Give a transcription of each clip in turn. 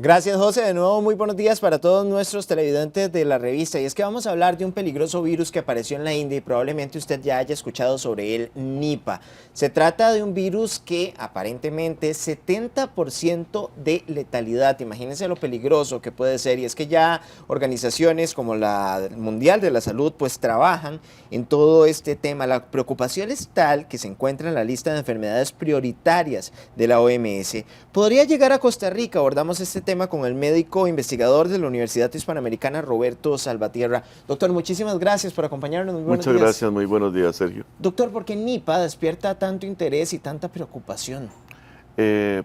Gracias, José. De nuevo, muy buenos días para todos nuestros televidentes de la revista. Y es que vamos a hablar de un peligroso virus que apareció en la India y probablemente usted ya haya escuchado sobre él, Nipah. Se trata de un virus que aparentemente es 70% de letalidad. Imagínense lo peligroso que puede ser. Y es que ya organizaciones como la Mundial de la Salud pues trabajan en todo este tema. La preocupación es tal que se encuentra en la lista de enfermedades prioritarias de la OMS. Podría llegar a Costa Rica. Abordamos este tema con el médico investigador de la Universidad Hispanoamericana, Roberto Salvatierra. Doctor, muchísimas gracias por acompañarnos. Muy buenos Muchas días. gracias, muy buenos días, Sergio. Doctor, ¿por qué Nipah despierta tanto interés y tanta preocupación?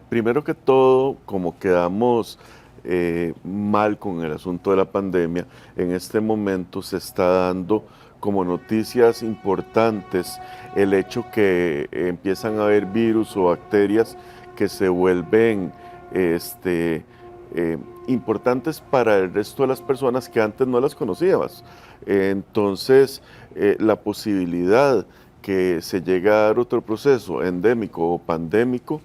Primero que todo, como quedamos mal con el asunto de la pandemia, en este momento se está dando como noticias importantes el hecho que empiezan a haber virus o bacterias que se vuelven importantes para el resto de las personas que antes no las conocíamos. Entonces, la posibilidad que se llegue a dar otro proceso endémico o pandémico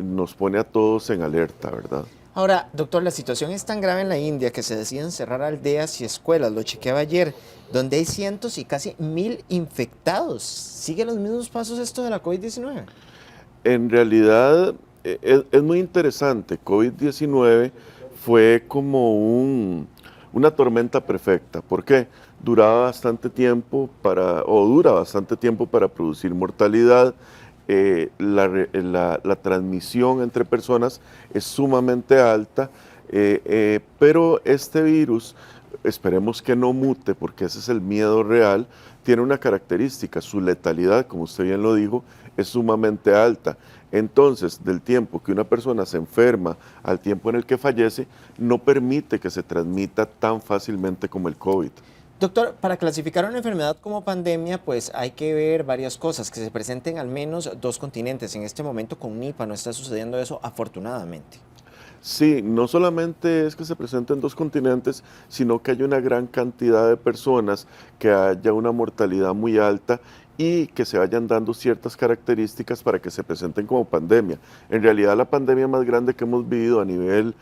nos pone a todos en alerta, ¿verdad? Ahora, doctor, la situación es tan grave en la India que se deciden cerrar aldeas y escuelas, lo chequeaba ayer, donde hay cientos y casi 1000 infectados. ¿Sigue los mismos pasos esto de la COVID-19? En realidad es muy interesante. COVID-19 fue como una tormenta perfecta. ¿Por qué? Duraba bastante tiempo dura bastante tiempo para producir mortalidad. La transmisión entre personas es sumamente alta, pero este virus, esperemos que no mute, porque ese es el miedo real, tiene una característica: su letalidad, como usted bien lo dijo, es sumamente alta. Entonces, del tiempo que una persona se enferma al tiempo en el que fallece, no permite que se transmita tan fácilmente como el COVID. Doctor, para clasificar una enfermedad como pandemia, pues hay que ver varias cosas, que se presenten al menos dos continentes. En este momento con Nipah no está sucediendo eso, afortunadamente. Sí, no solamente es que se presente en dos continentes, sino que hay una gran cantidad de personas, que haya una mortalidad muy alta y que se vayan dando ciertas características para que se presenten como pandemia. En realidad, la pandemia más grande que hemos vivido a nivel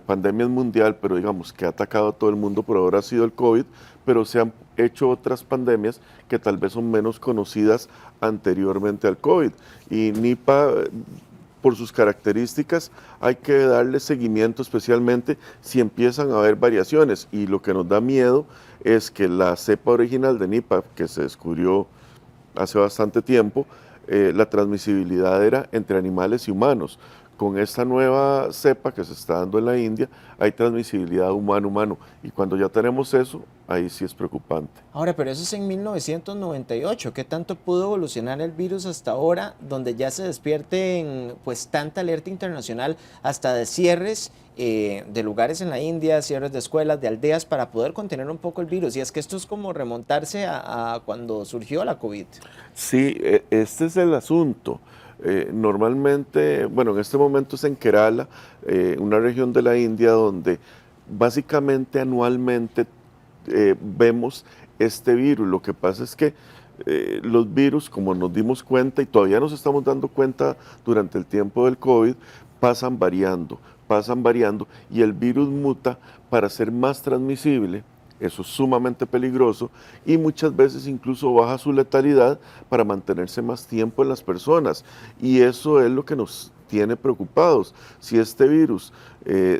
pandemia mundial, pero digamos que ha atacado a todo el mundo por ahora, ha sido el COVID, pero se han hecho otras pandemias que tal vez son menos conocidas anteriormente al COVID. Y Nipah, por sus características, hay que darle seguimiento, especialmente si empiezan a haber variaciones. Y lo que nos da miedo es que la cepa original de Nipah, que se descubrió hace bastante tiempo, la transmisibilidad era entre animales y humanos. Con esta nueva cepa que se está dando en la India, hay transmisibilidad humano-humano. Y cuando ya tenemos eso, ahí sí es preocupante. Ahora, pero eso es en 1998. ¿Qué tanto pudo evolucionar el virus hasta ahora, donde ya se despierten pues tanta alerta internacional, hasta de cierres de lugares en la India, cierres de escuelas, de aldeas, para poder contener un poco el virus? Y es que esto es como remontarse a cuando surgió la COVID. Sí, este es el asunto. Normalmente, bueno, en este momento es en Kerala, una región de la India donde básicamente anualmente vemos este virus. Lo que pasa es que los virus, como nos dimos cuenta y todavía nos estamos dando cuenta durante el tiempo del COVID, pasan variando y el virus muta para ser más transmisible. Eso es sumamente peligroso y muchas veces incluso baja su letalidad para mantenerse más tiempo en las personas. Y eso es lo que nos tiene preocupados. Si este virus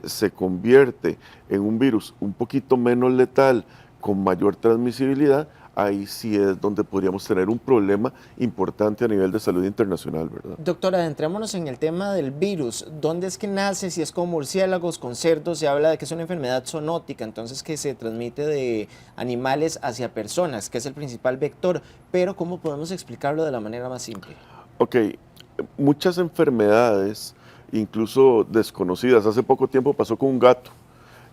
se convierte en un virus un poquito menos letal, con mayor transmisibilidad, ahí sí es donde podríamos tener un problema importante a nivel de salud internacional, ¿verdad? Doctora, adentrémonos en el tema del virus. ¿Dónde es que nace? Si es con murciélagos, con cerdos, se habla de que es una enfermedad zoonótica, entonces que se transmite de animales hacia personas, que es el principal vector. Pero ¿cómo podemos explicarlo de la manera más simple? Ok, muchas enfermedades, incluso desconocidas, hace poco tiempo pasó con un gato.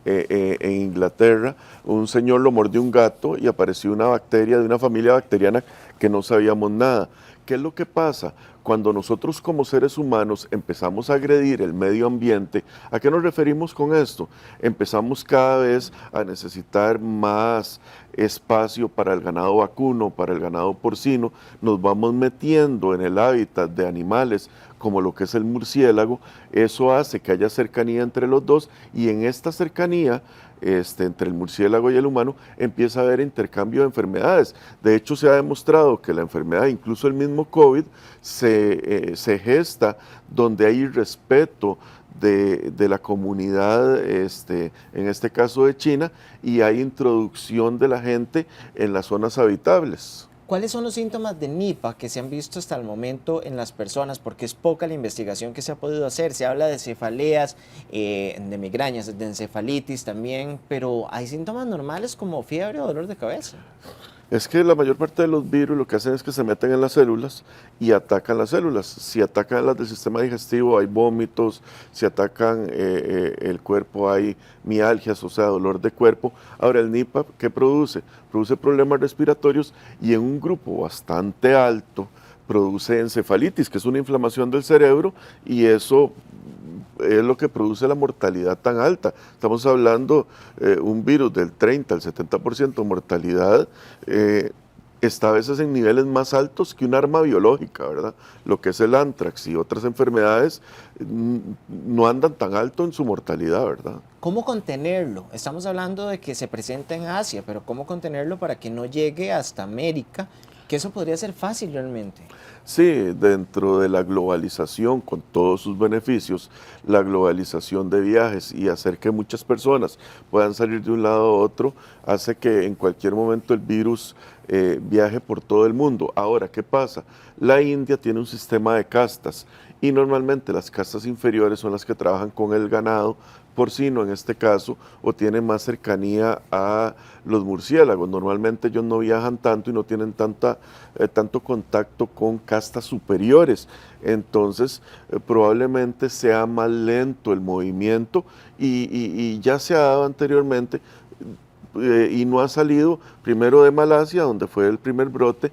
En Inglaterra, un señor lo mordió un gato y apareció una bacteria de una familia bacteriana que no sabíamos nada. ¿Qué es lo que pasa? Cuando nosotros como seres humanos empezamos a agredir el medio ambiente, ¿a qué nos referimos con esto? Empezamos cada vez a necesitar más espacio para el ganado vacuno, para el ganado porcino, nos vamos metiendo en el hábitat de animales como lo que es el murciélago, eso hace que haya cercanía entre los dos y en esta cercanía entre el murciélago y el humano empieza a haber intercambio de enfermedades. De hecho, se ha demostrado que la enfermedad, incluso el mismo COVID, se gesta donde hay respeto de la comunidad, en este caso de China, y hay introducción de la gente en las zonas habitables. ¿Cuáles son los síntomas de Nipah que se han visto hasta el momento en las personas? Porque es poca la investigación que se ha podido hacer. Se habla de cefaleas, de migrañas, de encefalitis también, pero hay síntomas normales como fiebre o dolor de cabeza. Es que la mayor parte de los virus lo que hacen es que se meten en las células y atacan las células. Si atacan las del sistema digestivo hay vómitos, si atacan el cuerpo hay mialgias, o sea, dolor de cuerpo. Ahora el Nipah, ¿qué produce? Produce problemas respiratorios y en un grupo bastante alto produce encefalitis, que es una inflamación del cerebro y eso es lo que produce la mortalidad tan alta. Estamos hablando un virus del 30 al 70% de mortalidad, está a veces en niveles más altos que un arma biológica, ¿verdad? Lo que es el anthrax y otras enfermedades no andan tan alto en su mortalidad, ¿verdad? ¿Cómo contenerlo? Estamos hablando de que se presenta en Asia, pero ¿cómo contenerlo para que no llegue hasta América? Que eso podría ser fácil realmente. Sí, dentro de la globalización, con todos sus beneficios, la globalización de viajes y hacer que muchas personas puedan salir de un lado a otro, hace que en cualquier momento el virus viaje por todo el mundo. Ahora, ¿qué pasa? La India tiene un sistema de castas y normalmente las castas inferiores son las que trabajan con el ganado porcino en este caso, o tienen más cercanía a los murciélagos. Normalmente ellos no viajan tanto y no tienen tanto contacto con castas superiores, entonces probablemente sea más lento el movimiento y ya se ha dado anteriormente y no ha salido primero de Malasia, donde fue el primer brote,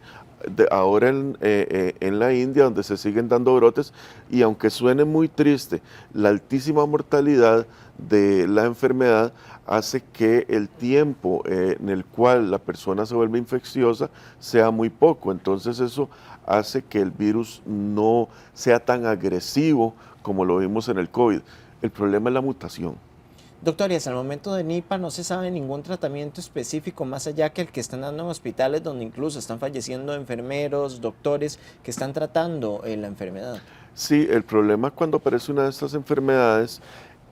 ahora en la India, donde se siguen dando brotes, y aunque suene muy triste, la altísima mortalidad de la enfermedad hace que el tiempo en el cual la persona se vuelve infecciosa sea muy poco, entonces eso hace que el virus no sea tan agresivo como lo vimos en el COVID. El problema es la mutación. Doctor, y hasta el momento de Nipah no se sabe ningún tratamiento específico más allá que el que están dando en hospitales donde incluso están falleciendo enfermeros, doctores que están tratando la enfermedad. Sí, el problema cuando aparece una de estas enfermedades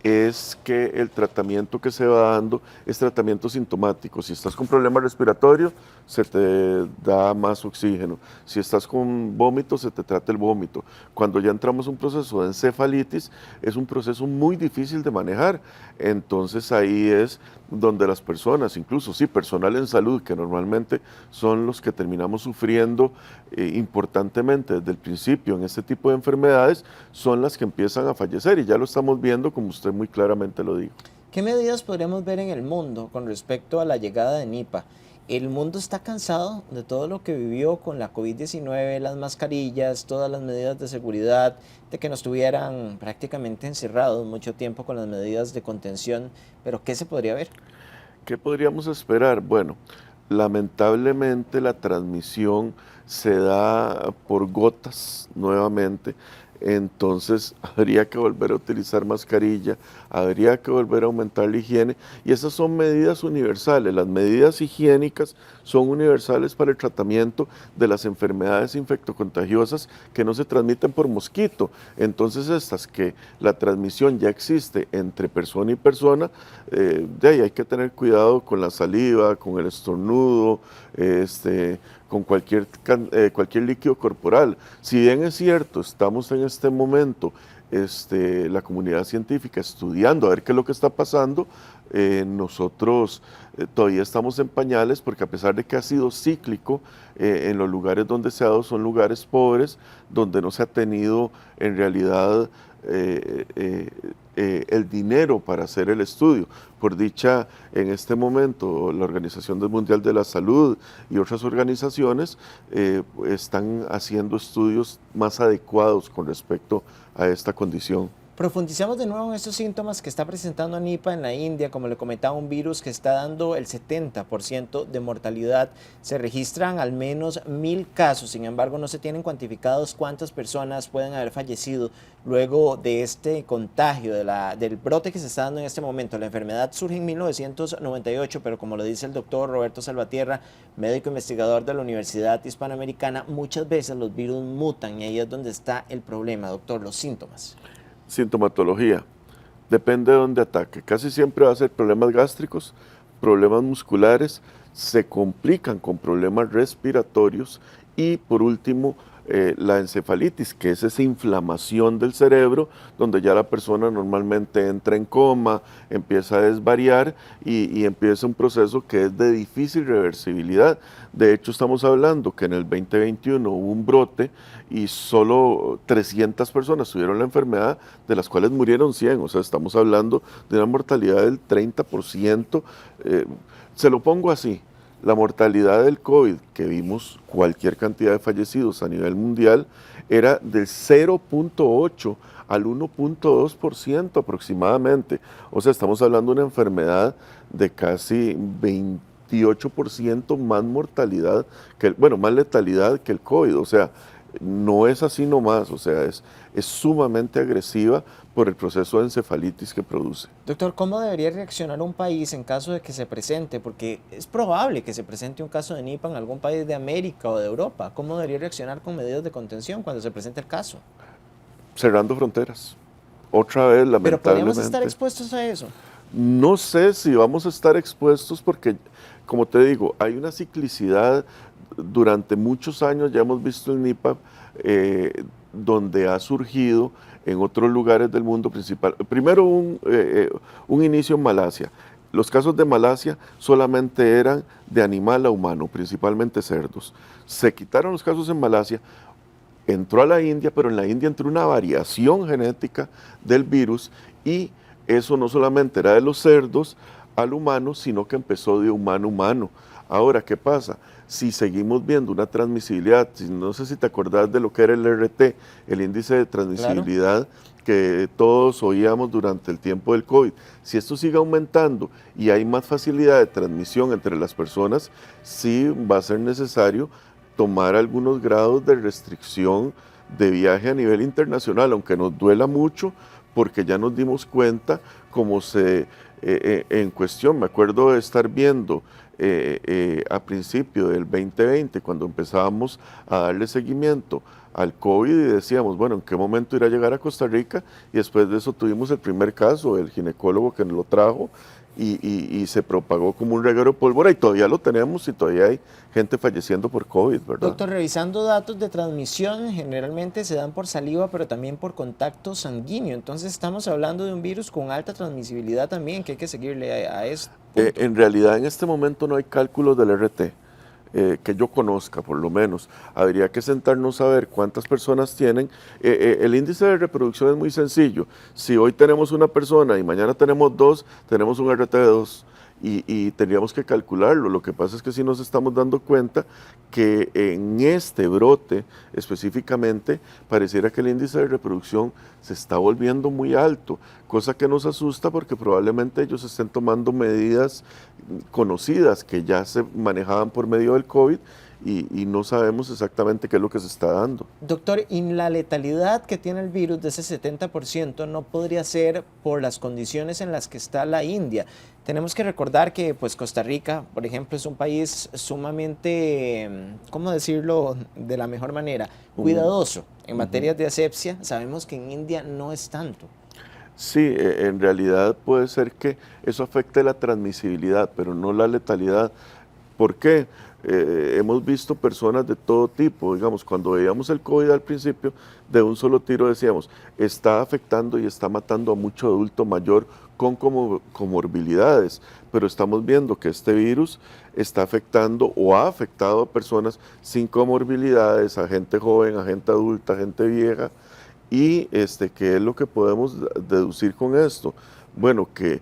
es que el tratamiento que se va dando es tratamiento sintomático. Si estás con problemas respiratorios, se te da más oxígeno. Si estás con vómito, se te trata el vómito. Cuando ya entramos a un proceso de encefalitis, es un proceso muy difícil de manejar. Entonces ahí es donde las personas, incluso sí, personal en salud, que normalmente son los que terminamos sufriendo importantemente desde el principio en este tipo de enfermedades, son las que empiezan a fallecer y ya lo estamos viendo como usted muy claramente lo dijo. ¿Qué medidas podríamos ver en el mundo con respecto a la llegada de Nipah? El mundo está cansado de todo lo que vivió con la COVID-19, las mascarillas, todas las medidas de seguridad, de que nos tuvieran prácticamente encerrados mucho tiempo con las medidas de contención, pero ¿qué se podría ver? ¿Qué podríamos esperar? Bueno, lamentablemente la transmisión se da por gotas nuevamente, entonces habría que volver a utilizar mascarilla, habría que volver a aumentar la higiene y esas son medidas universales. Las medidas higiénicas son universales para el tratamiento de las enfermedades infectocontagiosas que no se transmiten por mosquito. Entonces estas que la transmisión ya existe entre persona y persona, de ahí hay que tener cuidado con la saliva, con el estornudo, con cualquier líquido corporal. Si bien es cierto, estamos en este momento, la comunidad científica estudiando a ver qué es lo que está pasando, nosotros todavía estamos en pañales porque a pesar de que ha sido cíclico, en los lugares donde se ha dado son lugares pobres, donde no se ha tenido en realidad el dinero para hacer el estudio. Por dicha, en este momento, la Organización Mundial de la Salud y otras organizaciones están haciendo estudios más adecuados con respecto a esta condición. Profundizamos de nuevo en estos síntomas que está presentando Nipah en la India, como le comentaba, un virus que está dando el 70% de mortalidad. Se registran al menos 1000 casos, sin embargo no se tienen cuantificados cuántas personas pueden haber fallecido luego de este contagio, del brote que se está dando en este momento. La enfermedad surge en 1998, pero como lo dice el doctor Roberto Salvatierra, médico investigador de la Universidad Hispanoamericana, muchas veces los virus mutan y ahí es donde está el problema, doctor, los síntomas. Sintomatología, depende de dónde ataque. Casi siempre va a ser problemas gástricos, problemas musculares, se complican con problemas respiratorios y por último la encefalitis, que es esa inflamación del cerebro donde ya la persona normalmente entra en coma, empieza a desvariar y empieza un proceso que es de difícil reversibilidad. De hecho, estamos hablando que en el 2021 hubo un brote y solo 300 personas tuvieron la enfermedad, de las cuales murieron 100, o sea, estamos hablando de una mortalidad del 30%. Se lo pongo así. La mortalidad del COVID, que vimos cualquier cantidad de fallecidos a nivel mundial, era del 0.8 al 1.2% aproximadamente. O sea, estamos hablando de una enfermedad de casi 28% más mortalidad, más letalidad que el COVID. O sea, no es así nomás, o sea, es sumamente agresiva por el proceso de encefalitis que produce. Doctor, ¿cómo debería reaccionar un país en caso de que se presente? Porque es probable que se presente un caso de Nipah en algún país de América o de Europa. ¿Cómo debería reaccionar con medidas de contención cuando se presente el caso? Cerrando fronteras. Otra vez, lamentablemente. ¿Pero podríamos estar expuestos a eso? No sé si vamos a estar expuestos porque, como te digo, hay una ciclicidad. Durante muchos años ya hemos visto el Nipah donde ha surgido en otros lugares del mundo principal. Primero un inicio en Malasia. Los casos de Malasia solamente eran de animal a humano, principalmente cerdos. Se quitaron los casos en Malasia, entró a la India, pero en la India entró una variación genética del virus y eso no solamente era de los cerdos al humano, sino que empezó de humano a humano. Ahora, ¿qué pasa? Si seguimos viendo una transmisibilidad, no sé si te acordás de lo que era el RT, el índice de transmisibilidad, claro, que todos oíamos durante el tiempo del COVID. Si esto sigue aumentando y hay más facilidad de transmisión entre las personas, sí va a ser necesario tomar algunos grados de restricción de viaje a nivel internacional, aunque nos duela mucho, porque ya nos dimos cuenta cómo en cuestión, me acuerdo de estar viendo a principio del 2020, cuando empezábamos a darle seguimiento al COVID y decíamos, bueno, ¿en qué momento irá a llegar a Costa Rica? Y después de eso tuvimos el primer caso, el ginecólogo que nos lo trajo y se propagó como un reguero de pólvora y todavía lo tenemos y todavía hay gente falleciendo por COVID, ¿verdad? Doctor, revisando datos de transmisión, generalmente se dan por saliva, pero también por contacto sanguíneo. Entonces estamos hablando de un virus con alta transmisibilidad también, que hay que seguirle a esto. En realidad en este momento no hay cálculos del RT. Que yo conozca por lo menos, habría que sentarnos a ver cuántas personas tienen. El índice de reproducción es muy sencillo. Si hoy tenemos una persona y mañana tenemos dos, tenemos un RT de 2 y tendríamos que calcularlo. Lo que pasa es que sí nos estamos dando cuenta que en este brote específicamente pareciera que el índice de reproducción se está volviendo muy alto, cosa que nos asusta porque probablemente ellos estén tomando medidas conocidas que ya se manejaban por medio del COVID y no sabemos exactamente qué es lo que se está dando. Doctor, ¿y la letalidad que tiene el virus de ese 70% no podría ser por las condiciones en las que está la India? Tenemos que recordar que pues, Costa Rica, por ejemplo, es un país sumamente, ¿cómo decirlo de la mejor manera? Cuidadoso en materias de asepsia. Sabemos que en India no es tanto. Sí, en realidad puede ser que eso afecte la transmisibilidad, pero no la letalidad. ¿Por qué? Hemos visto personas de todo tipo, digamos, cuando veíamos el COVID al principio, de un solo tiro decíamos, está afectando y está matando a mucho adulto mayor con comorbilidades, pero estamos viendo que este virus está afectando o ha afectado a personas sin comorbilidades, a gente joven, a gente adulta, a gente vieja, ¿Y qué es lo que podemos deducir con esto? Bueno, que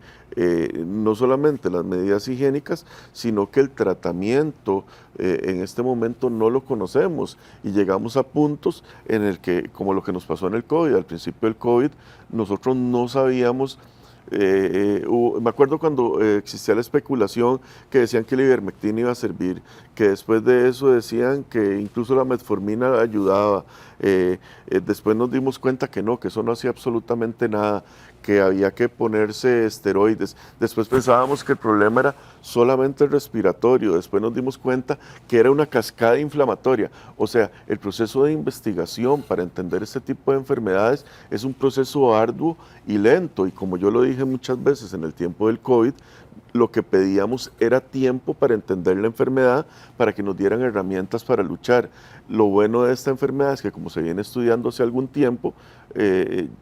no solamente las medidas higiénicas, sino que el tratamiento en este momento no lo conocemos y llegamos a puntos en el que, como lo que nos pasó en el COVID, al principio del COVID, nosotros no sabíamos. Me acuerdo cuando existía la especulación que decían que la ivermectina iba a servir, que después de eso decían que incluso la metformina ayudaba. Después nos dimos cuenta que no, que eso no hacía absolutamente nada, que había que ponerse esteroides. Después pensábamos que el problema era solamente el respiratorio. Después nos dimos cuenta que era una cascada inflamatoria. O sea, el proceso de investigación para entender este tipo de enfermedades es un proceso arduo y lento. Y como yo lo dije muchas veces en el tiempo del COVID, lo que pedíamos era tiempo para entender la enfermedad, para que nos dieran herramientas para luchar. Lo bueno de esta enfermedad es que como se viene estudiando hace algún tiempo,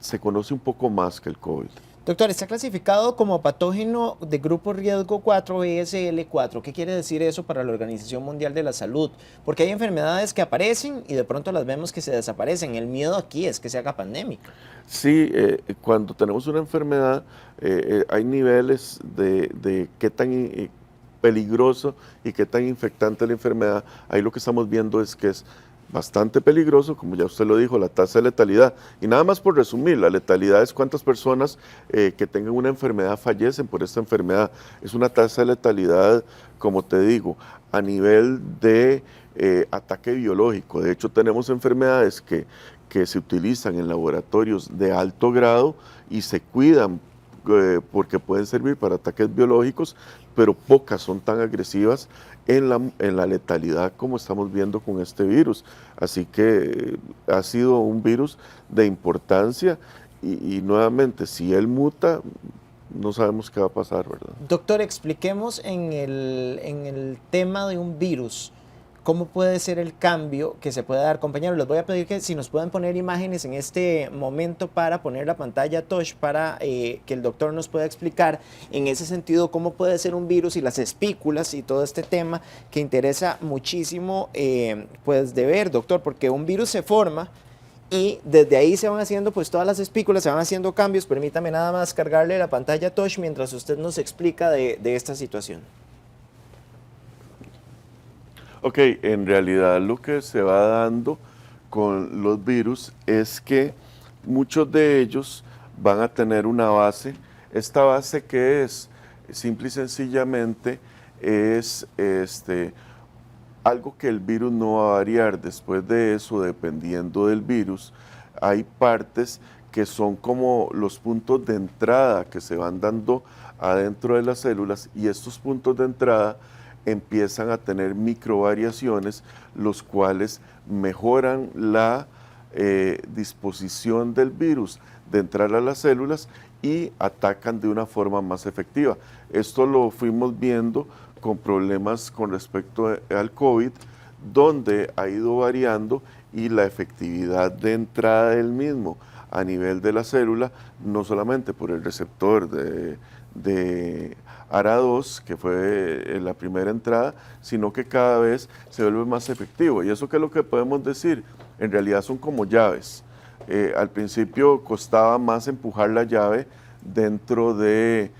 se conoce un poco más que el COVID. Doctor, está clasificado como patógeno de grupo riesgo 4, BSL4. ¿Qué quiere decir eso para la Organización Mundial de la Salud? Porque hay enfermedades que aparecen y de pronto las vemos que se desaparecen. El miedo aquí es que se haga pandémica. Sí, cuando tenemos una enfermedad, hay niveles de qué tan peligroso y qué tan infectante la enfermedad. Ahí lo que estamos viendo es que es bastante peligroso, como ya usted lo dijo, la tasa de letalidad. Y nada más por resumir, la letalidad es cuántas personas que tengan una enfermedad fallecen por esta enfermedad. Es una tasa de letalidad, como te digo, a nivel de ataque biológico. De hecho, tenemos enfermedades que se utilizan en laboratorios de alto grado y se cuidan porque pueden servir para ataques biológicos, pero pocas son tan agresivas en la letalidad como estamos viendo con este virus. Así que ha sido un virus de importancia y nuevamente, si él muta, no sabemos qué va a pasar, ¿verdad? Doctor, expliquemos en el tema de un virus. ¿Cómo puede ser el cambio que se puede dar? Compañeros, les voy a pedir que si nos pueden poner imágenes en este momento para poner la pantalla touch para que el doctor nos pueda explicar en ese sentido cómo puede ser un virus y las espículas y todo este tema que interesa muchísimo pues de ver, doctor, porque un virus se forma y desde ahí se van haciendo pues todas las espículas, se van haciendo cambios. Permítame nada más cargarle la pantalla touch mientras usted nos explica de esta situación. Ok, en realidad lo que se va dando con los virus es que muchos de ellos van a tener una base. Esta base que es, simple y sencillamente, es algo que el virus no va a variar. Después de eso, dependiendo del virus, hay partes que son como los puntos de entrada que se van dando adentro de las células y estos puntos de entrada empiezan a tener microvariaciones, los cuales mejoran la disposición del virus de entrar a las células y atacan de una forma más efectiva. Esto lo fuimos viendo con problemas con respecto al COVID, donde ha ido variando y la efectividad de entrada del mismo a nivel de la célula, no solamente por el receptor de ARA2, que fue la primera entrada, sino que cada vez se vuelve más efectivo. ¿Y eso qué es lo que podemos decir? En realidad son como llaves. Al principio costaba más empujar la llave dentro de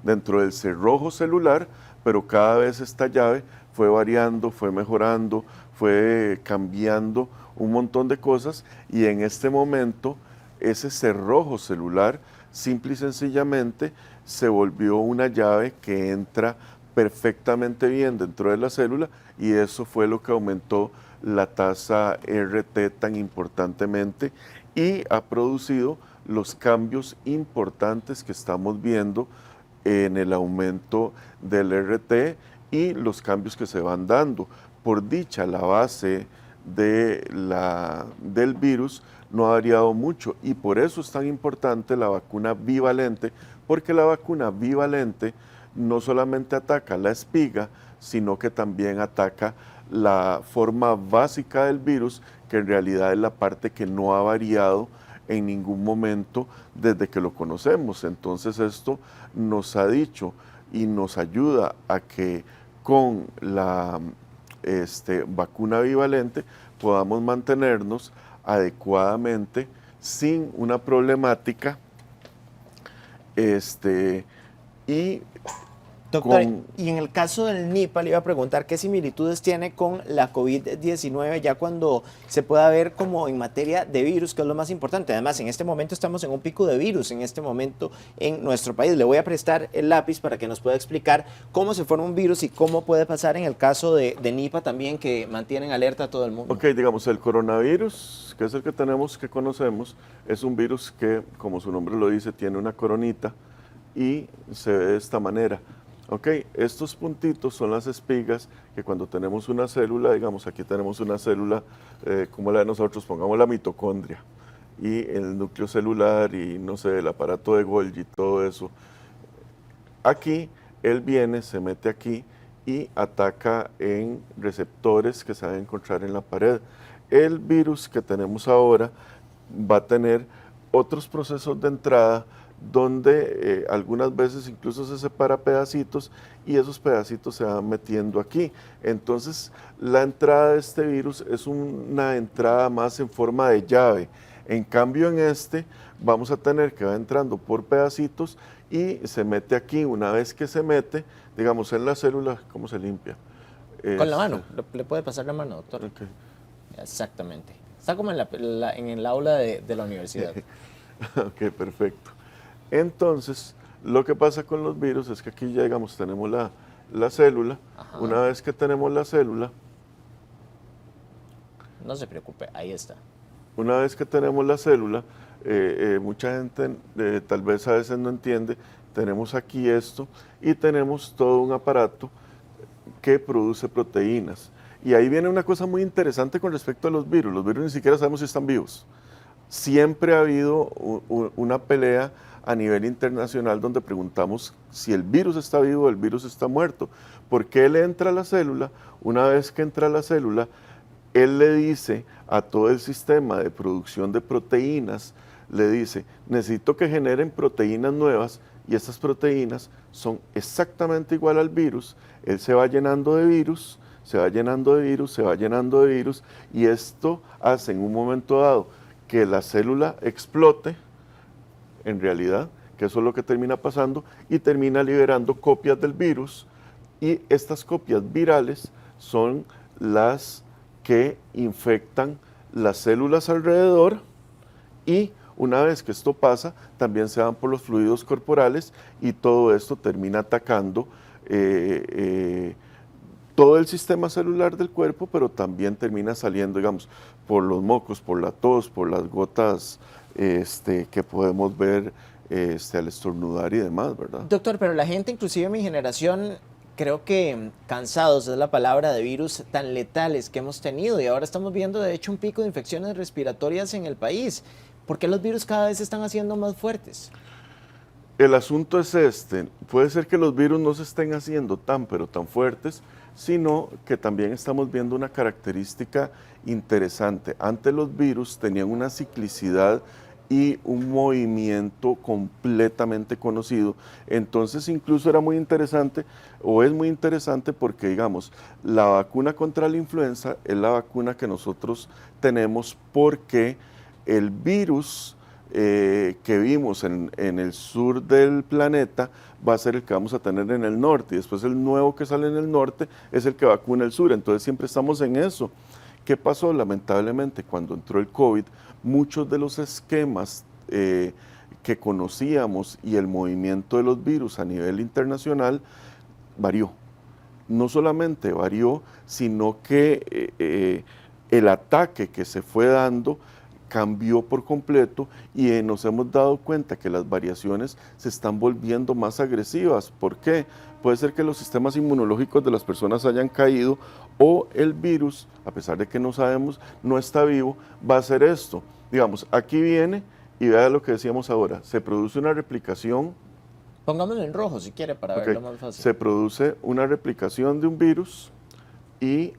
dentro del cerrojo celular, pero cada vez esta llave fue variando, fue mejorando, fue cambiando un montón de cosas y en este momento ese cerrojo celular simple y sencillamente se volvió una llave que entra perfectamente bien dentro de la célula y eso fue lo que aumentó la tasa RT tan importantemente y ha producido los cambios importantes que estamos viendo en el aumento del RT y los cambios que se van dando. Por dicha, la base del virus no ha variado mucho y por eso es tan importante la vacuna bivalente, porque la vacuna bivalente no solamente ataca la espiga, sino que también ataca la forma básica del virus, que en realidad es la parte que no ha variado en ningún momento desde que lo conocemos. Entonces esto nos ha dicho y nos ayuda a que con vacuna bivalente, podamos mantenernos adecuadamente sin una problemática y Doctor, y en el caso del Nipah le iba a preguntar qué similitudes tiene con la COVID-19 ya cuando se pueda ver como en materia de virus, que es lo más importante. Además, en este momento estamos en un pico de virus, en este momento en nuestro país. Le voy a prestar el lápiz para que nos pueda explicar cómo se forma un virus y cómo puede pasar en el caso de Nipah también, que mantienen alerta a todo el mundo. Ok, digamos, el coronavirus, que es el que tenemos, que conocemos, es un virus que, como su nombre lo dice, tiene una coronita y se ve de esta manera. Ok, estos puntitos son las espigas que cuando tenemos una célula, digamos, aquí tenemos una célula como la de nosotros, pongamos la mitocondria y el núcleo celular y no sé, el aparato de Golgi, todo eso. Aquí él viene, se mete aquí y ataca en receptores que se van a encontrar en la pared. El virus que tenemos ahora va a tener otros procesos de entrada donde algunas veces incluso se separa pedacitos y esos pedacitos se van metiendo aquí. Entonces la entrada de este virus es una entrada más en forma de llave. En cambio en vamos a tener que va entrando por pedacitos y se mete aquí. Una vez que se mete, digamos en la célula, ¿cómo se limpia? Con la mano, le puede pasar la mano, doctor. Okay. Exactamente. Está como en el aula de la universidad. Ok, perfecto. Entonces, lo que pasa con los virus es que aquí ya, digamos, tenemos la célula. Ajá. Una vez que tenemos la célula... No se preocupe, ahí está. Una vez que tenemos la célula, mucha gente tal vez a veces no entiende, tenemos aquí esto y tenemos todo un aparato que produce proteínas. Y ahí viene una cosa muy interesante con respecto a los virus. Los virus ni siquiera sabemos si están vivos. Siempre ha habido una pelea a nivel internacional donde preguntamos si el virus está vivo o el virus está muerto. Porque él entra a la célula, una vez que entra a la célula, él le dice a todo el sistema de producción de proteínas, le dice, necesito que generen proteínas nuevas y estas proteínas son exactamente igual al virus. Él se va llenando de virus, se va llenando de virus, se va llenando de virus y esto hace en un momento dado que la célula explote, en realidad, que eso es lo que termina pasando, y termina liberando copias del virus, y estas copias virales son las que infectan las células alrededor, y una vez que esto pasa, también se van por los fluidos corporales, y todo esto termina atacando todo el sistema celular del cuerpo, pero también termina saliendo, digamos, por los mocos, por la tos, por las gotas que podemos ver al estornudar y demás, ¿verdad? Doctor, pero la gente, inclusive mi generación, creo que cansados es la palabra de virus tan letales que hemos tenido y ahora estamos viendo de hecho un pico de infecciones respiratorias en el país. ¿Por qué los virus cada vez se están haciendo más fuertes? El asunto es puede ser que los virus no se estén haciendo pero tan fuertes, sino que también estamos viendo una característica interesante. Antes los virus tenían una ciclicidad y un movimiento completamente conocido. Entonces incluso era muy interesante, o es muy interesante porque, digamos, la vacuna contra la influenza es la vacuna que nosotros tenemos porque el virus que vimos en el sur del planeta va a ser el que vamos a tener en el norte, y después el nuevo que sale en el norte es el que vacuna el sur, entonces siempre estamos en eso. ¿Qué pasó? Lamentablemente, cuando entró el COVID, muchos de los esquemas que conocíamos y el movimiento de los virus a nivel internacional varió. No solamente varió, sino que el ataque que se fue dando cambió por completo y nos hemos dado cuenta que las variaciones se están volviendo más agresivas. ¿Por qué? Puede ser que los sistemas inmunológicos de las personas hayan caído o el virus, a pesar de que no sabemos, no está vivo, va a hacer esto. Digamos, aquí viene y vea lo que decíamos ahora, se produce una replicación. Pongámoslo en rojo si quiere para verlo más fácil. Se produce una replicación de un virus y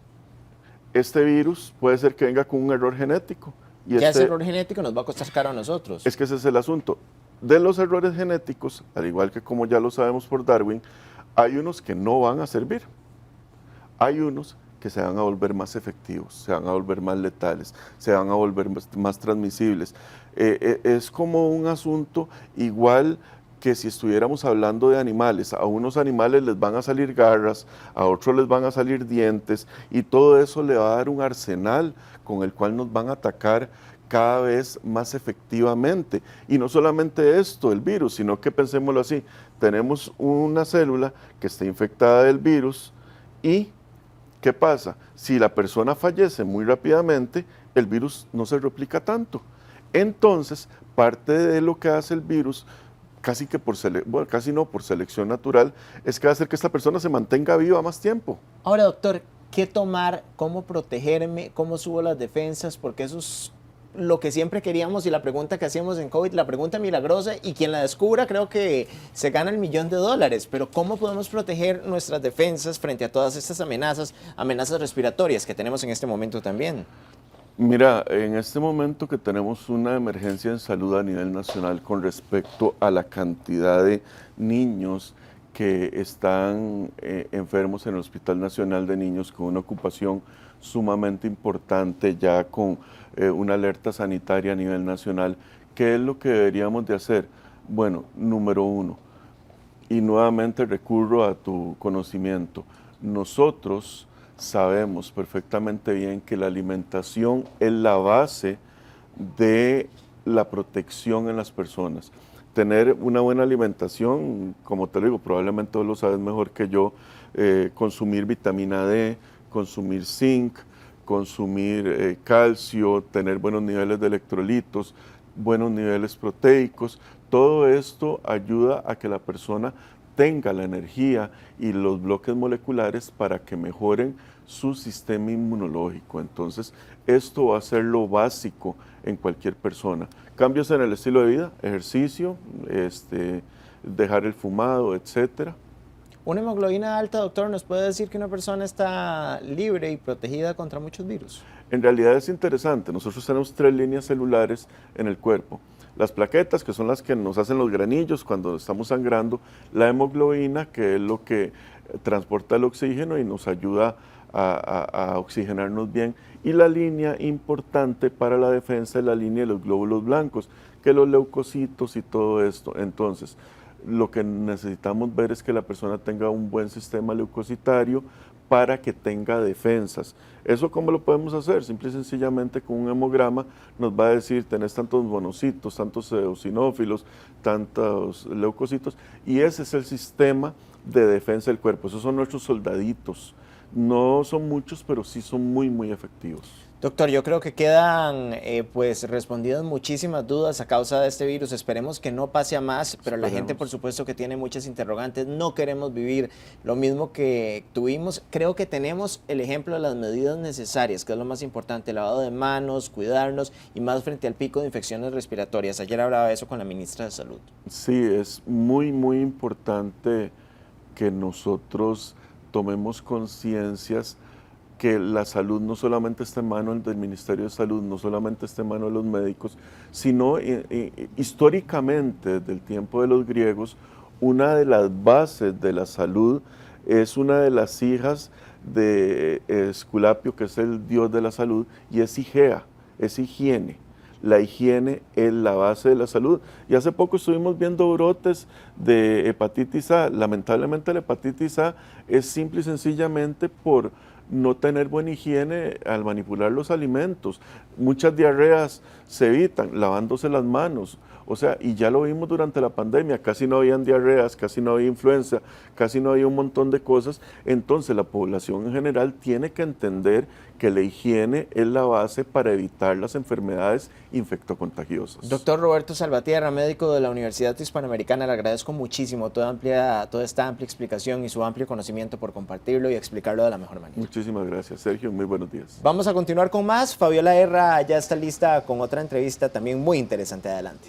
este virus puede ser que venga con un error genético. Y ese error genético nos va a costar caro a nosotros. Es que ese es el asunto. De los errores genéticos, al igual que como ya lo sabemos por Darwin, hay unos que no van a servir. Hay unos que se van a volver más efectivos, se van a volver más letales, se van a volver más transmisibles. Es como un asunto igual que si estuviéramos hablando de animales. A unos animales les van a salir garras, a otros les van a salir dientes, y todo eso le va a dar un arsenal con el cual nos van a atacar cada vez más efectivamente. Y no solamente esto, el virus, sino que pensémoslo así, tenemos una célula que está infectada del virus y ¿qué pasa? Si la persona fallece muy rápidamente, el virus no se replica tanto. Entonces, parte de lo que hace el virus, casi que casi no por selección natural, es que hacer que esta persona se mantenga viva más tiempo. Ahora, doctor, ¿qué tomar? ¿Cómo protegerme? ¿Cómo subo las defensas? Porque eso es lo que siempre queríamos y la pregunta que hacíamos en COVID, la pregunta milagrosa, y quien la descubra creo que se gana $1.000.000. Pero ¿cómo podemos proteger nuestras defensas frente a todas estas amenazas respiratorias que tenemos en este momento también? Mira, en este momento que tenemos una emergencia en salud a nivel nacional con respecto a la cantidad de niños que están enfermos en el Hospital Nacional de Niños con una ocupación sumamente importante, ya con una alerta sanitaria a nivel nacional, ¿qué es lo que deberíamos de hacer? Bueno, número uno, y nuevamente recurro a tu conocimiento, nosotros sabemos perfectamente bien que la alimentación es la base de la protección en las personas. Tener una buena alimentación, como te lo digo, probablemente tú lo sabes mejor que yo, consumir vitamina D, consumir zinc, consumir calcio, tener buenos niveles de electrolitos, buenos niveles proteicos, todo esto ayuda a que la persona tenga la energía y los bloques moleculares para que mejoren su sistema inmunológico. Entonces, esto va a ser lo básico en cualquier persona. Cambios en el estilo de vida, ejercicio, dejar el fumado, etcétera. ¿Una hemoglobina alta, doctor, nos puede decir que una persona está libre y protegida contra muchos virus? En realidad es interesante. Nosotros tenemos 3 líneas celulares en el cuerpo. Las plaquetas, que son las que nos hacen los granillos cuando estamos sangrando, la hemoglobina, que es lo que transporta el oxígeno y nos ayuda a oxigenarnos bien, y la línea importante para la defensa es la línea de los glóbulos blancos, que los leucocitos y todo esto. Entonces, lo que necesitamos ver es que la persona tenga un buen sistema leucocitario para que tenga defensas. ¿Eso cómo lo podemos hacer? Simple y sencillamente con un hemograma nos va a decir, tenés tantos monocitos, tantos eosinófilos, tantos leucocitos, y ese es el sistema de defensa del cuerpo. Esos son nuestros soldaditos. No son muchos, pero sí son muy, muy efectivos. Doctor, yo creo que quedan pues respondidas muchísimas dudas a causa de este virus. Esperemos que no pase a más, pero la gente por supuesto que tiene muchas interrogantes. No queremos vivir lo mismo que tuvimos. Creo que tenemos el ejemplo de las medidas necesarias, que es lo más importante: lavado de manos, cuidarnos y más frente al pico de infecciones respiratorias. Ayer hablaba de eso con la ministra de Salud. Sí, es muy, muy importante que nosotros tomemos conciencias que la salud no solamente está en manos del Ministerio de Salud, no solamente está en manos de los médicos, sino históricamente, desde el tiempo de los griegos, una de las bases de la salud es una de las hijas de Esculapio, que es el dios de la salud, y es Higea, es higiene. La higiene es la base de la salud. Y hace poco estuvimos viendo brotes de hepatitis A. Lamentablemente la hepatitis A es simple y sencillamente por no tener buena higiene al manipular los alimentos. Muchas diarreas se evitan lavándose las manos. O sea, y ya lo vimos durante la pandemia, casi no habían diarreas, casi no había influenza, casi no había un montón de cosas. Entonces la población en general tiene que entender que la higiene es la base para evitar las enfermedades infectocontagiosas. Doctor Roberto Salvatierra, médico de la Universidad Hispanoamericana, le agradezco muchísimo toda esta amplia explicación y su amplio conocimiento por compartirlo y explicarlo de la mejor manera. Muchísimas gracias, Sergio. Muy buenos días. Vamos a continuar con más. Fabiola Herra ya está lista con otra entrevista también muy interesante. Adelante.